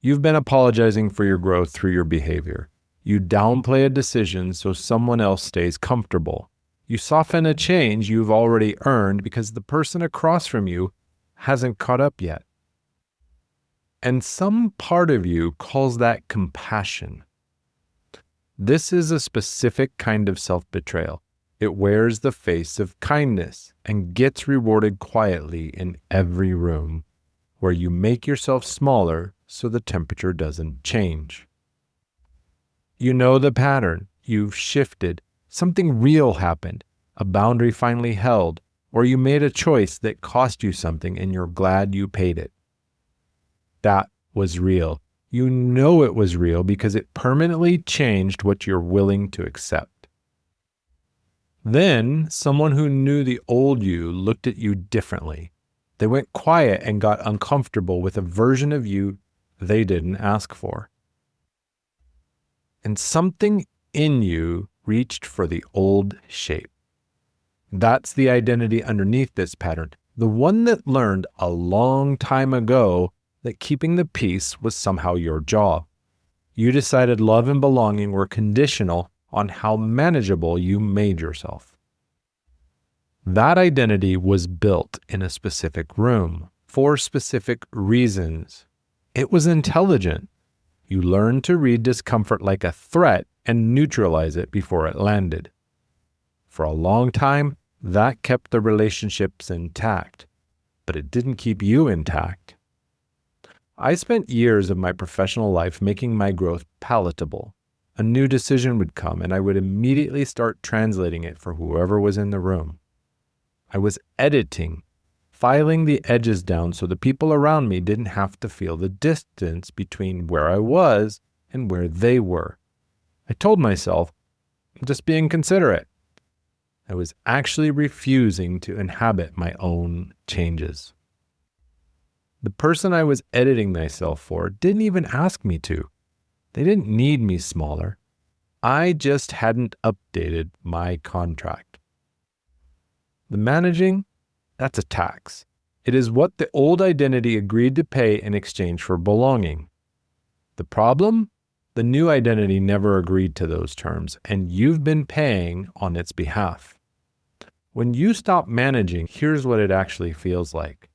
You've been apologizing for your growth through your behavior. You downplay a decision so someone else stays comfortable. You soften a change you've already earned because the person across from you hasn't caught up yet. And some part of you calls that compassion. This is a specific kind of self-betrayal. It wears the face of kindness and gets rewarded quietly in every room, where you make yourself smaller so the temperature doesn't change. You know the pattern. You've shifted. Something real happened. A boundary finally held, or you made a choice that cost you something and you're glad you paid it. That was real. You know it was real because it permanently changed what you're willing to accept. Then, someone who knew the old you looked at you differently. They went quiet and got uncomfortable with a version of you they didn't ask for. And something in you reached for the old shape. That's the identity underneath this pattern, the one that learned a long time ago that keeping the peace was somehow your job. You decided love and belonging were conditional on how manageable you made yourself. That identity was built in a specific room for specific reasons. It was intelligent. You learned to read discomfort like a threat and neutralize it before it landed. For a long time, that kept the relationships intact, but it didn't keep you intact. I spent years of my professional life making my growth palatable. A new decision would come, and I would immediately start translating it for whoever was in the room. I was editing, filing the edges down so the people around me didn't have to feel the distance between where I was and where they were. I told myself, I'm just being considerate. I was actually refusing to inhabit my own changes. The person I was editing myself for didn't even ask me to. They didn't need me smaller. I just hadn't updated my contract. The managing, that's a tax. It is what the old identity agreed to pay in exchange for belonging. The problem? The new identity never agreed to those terms, and you've been paying on its behalf. When you stop managing, here's what it actually feels like.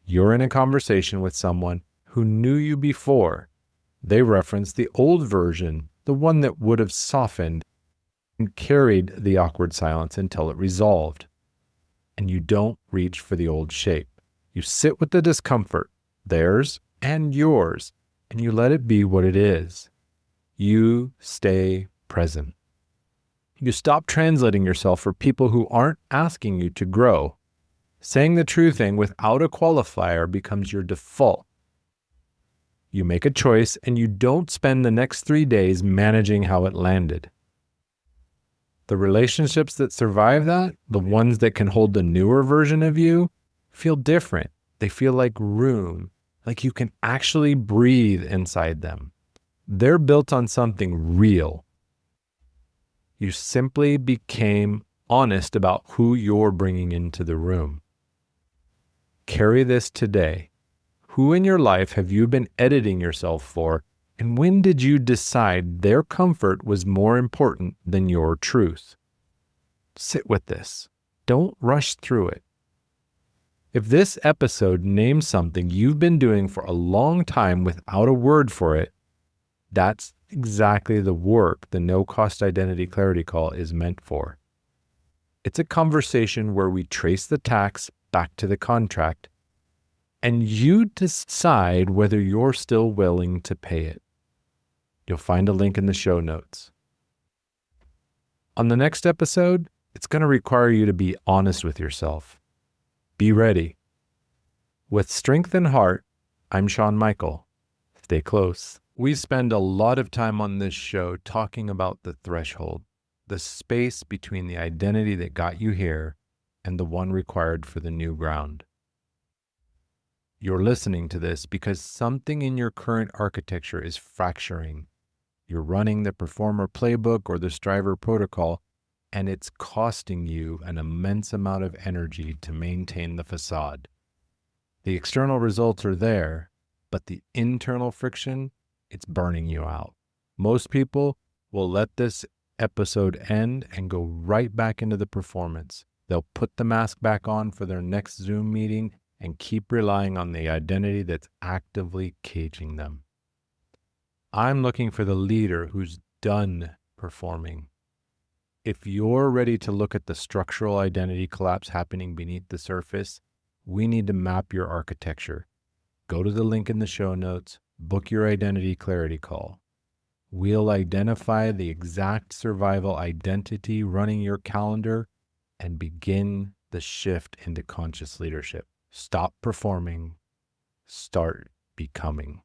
You're in a conversation with someone who knew you before. They referenced the old version, the one that would have softened and carried the awkward silence until it resolved. And you don't reach for the old shape. You sit with the discomfort, theirs and yours, and you let it be what it is. You stay present. You stop translating yourself for people who aren't asking you to grow. Saying the true thing without a qualifier becomes your default. You make a choice and you don't spend the next 3 days managing how it landed. The relationships that survive that, the ones that can hold the newer version of you, feel different. They feel like room, like you can actually breathe inside them. They're built on something real. You simply became honest about who you're bringing into the room. Carry this today. Who in your life have you been editing yourself for, and when did you decide their comfort was more important than your truth? Sit with this. Don't rush through it. If this episode names something you've been doing for a long time without a word for it, that's exactly the work the no-cost identity clarity call is meant for. It's a conversation where we trace the tax back to the contract, and you decide whether you're still willing to pay it. You'll find a link in the show notes. On the next episode, it's going to require you to be honest with yourself. Be ready. With strength and heart, I'm Sean Michael. Stay close. We spend a lot of time on this show talking about the threshold, the space between the identity that got you here and the one required for the new ground. You're listening to this because something in your current architecture is fracturing. You're running the performer playbook or the striver protocol, and it's costing you an immense amount of energy to maintain the facade. The external results are there, but the internal friction, it's burning you out. Most people will let this episode end and go right back into the performance. They'll put the mask back on for their next Zoom meeting and keep relying on the identity that's actively caging them. I'm looking for the leader who's done performing. If you're ready to look at the structural identity collapse happening beneath the surface, we need to map your architecture. Go to the link in the show notes, book your identity clarity call. We'll identify the exact survival identity running your calendar and begin the shift into conscious leadership. Stop performing, start becoming.